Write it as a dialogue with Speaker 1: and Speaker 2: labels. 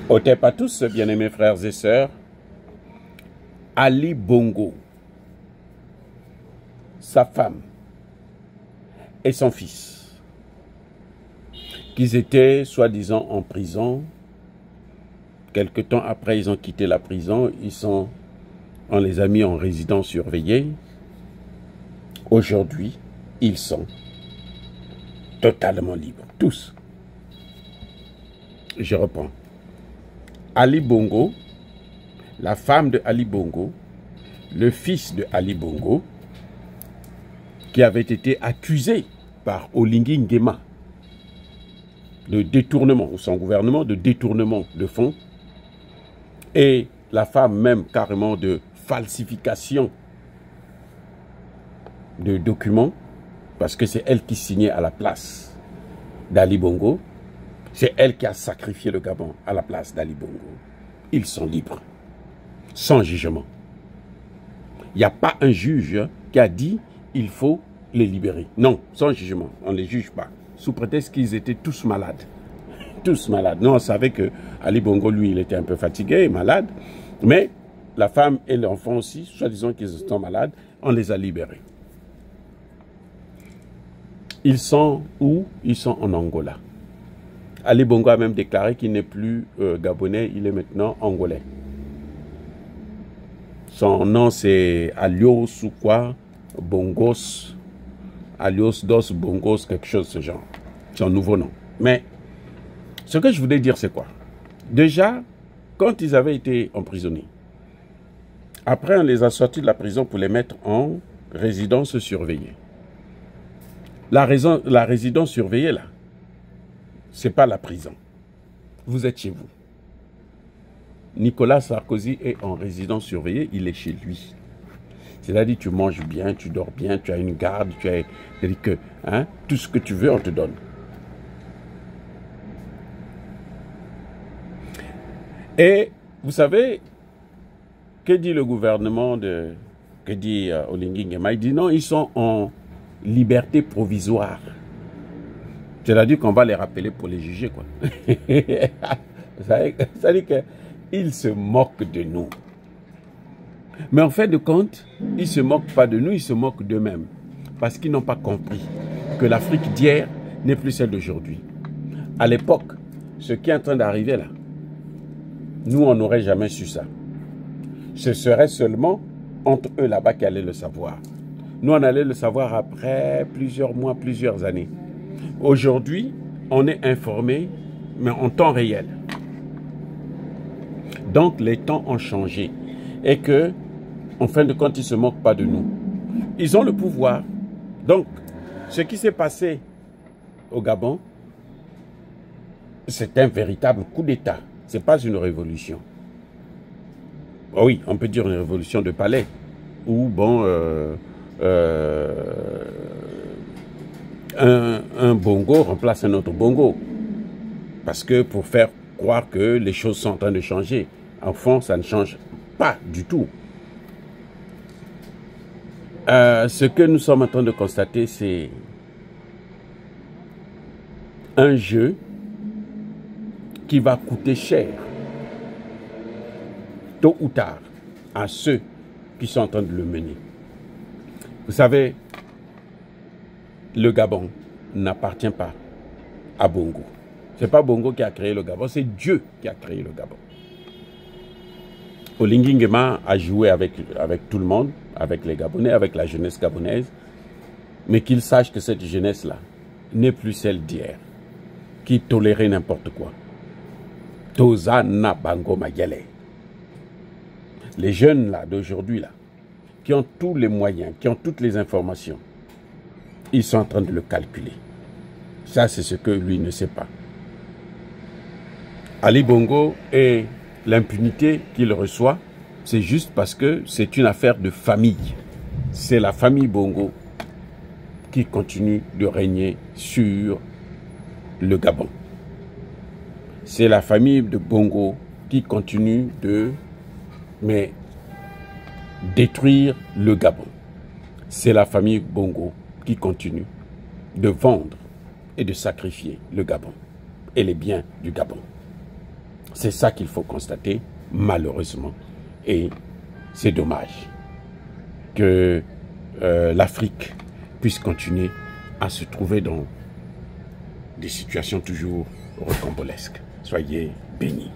Speaker 1: Otep à tous, bien-aimés frères et sœurs, Ali Bongo, sa femme et son fils, qu'ils étaient soi-disant en prison. Quelque temps après, ils ont quitté la prison, on les a mis en résidence surveillée. Aujourd'hui, ils sont totalement libres, tous. Je reprends. Ali Bongo, la femme de Ali Bongo, le fils de Ali Bongo, qui avait été accusé par Oligui Nguema de détournement, ou son gouvernement de détournement de fonds, et la femme même carrément de falsification de documents, parce que c'est elle qui signait à la place d'Ali Bongo, c'est elle qui a sacrifié le Gabon à la place d'Ali Bongo. Ils sont libres, sans jugement. Il n'y a pas un juge qui a dit il faut les libérer. Non, sans jugement, on ne les juge pas. Sous prétexte qu'ils étaient tous malades. Tous malades. Nous, on savait que Ali Bongo, lui, il était un peu fatigué, malade. Mais la femme et l'enfant aussi, soi-disant qu'ils sont malades, on les a libérés. Ils sont où? Ils sont en Angola. Ali Bongo a même déclaré qu'il n'est plus gabonais, il est maintenant angolais. Son nom c'est Alios ou quoi, Bongos, Alios dos Bongos, quelque chose de ce genre. Son nouveau nom. Mais ce que je voulais dire c'est quoi? Déjà, quand ils avaient été emprisonnés, après on les a sortis de la prison pour les mettre en résidence surveillée. La résidence surveillée là, c'est pas la prison. Vous êtes chez vous. Nicolas Sarkozy est en résidence surveillée, il est chez lui. C'est-à-dire tu manges bien, tu dors bien, tu as une garde, c'est-à-dire que tout ce que tu veux, on te donne. Et vous savez, que dit le gouvernement que dit Oligui Nguema? Il dit non, ils sont en liberté provisoire. C'est-à-dire qu'on va les rappeler pour les juger, quoi. Ça dit qu'ils se moquent de nous. Mais en fin de compte, ils ne se moquent pas de nous, ils se moquent d'eux-mêmes. Parce qu'ils n'ont pas compris que l'Afrique d'hier n'est plus celle d'aujourd'hui. À l'époque, ce qui est en train d'arriver là, nous, on n'aurait jamais su ça. Ce serait seulement entre eux là-bas qui allaient le savoir. Nous, on allait le savoir après plusieurs mois, plusieurs années. Aujourd'hui, on est informé, mais en temps réel. Donc, les temps ont changé. Et que, en fin de compte, ils ne se moquent pas de nous. Ils ont le pouvoir. Donc, ce qui s'est passé au Gabon, c'est un véritable coup d'État. Ce n'est pas une révolution. Oui, on peut dire une révolution de palais. Ou, bon, un bongo remplace un autre bongo. Parce que pour faire croire que les choses sont en train de changer, en fond, ça ne change pas du tout. Ce que nous sommes en train de constater, c'est un jeu qui va coûter cher, tôt ou tard, à ceux qui sont en train de le mener. Vous savez, le Gabon n'appartient pas à Bongo. Ce n'est pas Bongo qui a créé le Gabon, c'est Dieu qui a créé le Gabon. Oligui Nguema a joué avec tout le monde, avec les Gabonais, avec la jeunesse gabonaise, mais qu'il sache que cette jeunesse-là n'est plus celle d'hier, qui tolérait n'importe quoi. Toza na bango mayele. Les jeunes là d'aujourd'hui là, qui ont tous les moyens, qui ont toutes les informations, ils sont en train de le calculer. Ça, c'est ce que lui ne sait pas. Ali Bongo et l'impunité qu'il reçoit, c'est juste parce que c'est une affaire de famille. C'est la famille Bongo qui continue de régner sur le Gabon. C'est la famille de Bongo qui continue de détruire le Gabon. C'est la famille Bongo qui continue de vendre et de sacrifier le Gabon et les biens du Gabon. C'est ça qu'il faut constater, malheureusement. Et c'est dommage que l'Afrique puisse continuer à se trouver dans des situations toujours rocambolesques. Soyez bénis.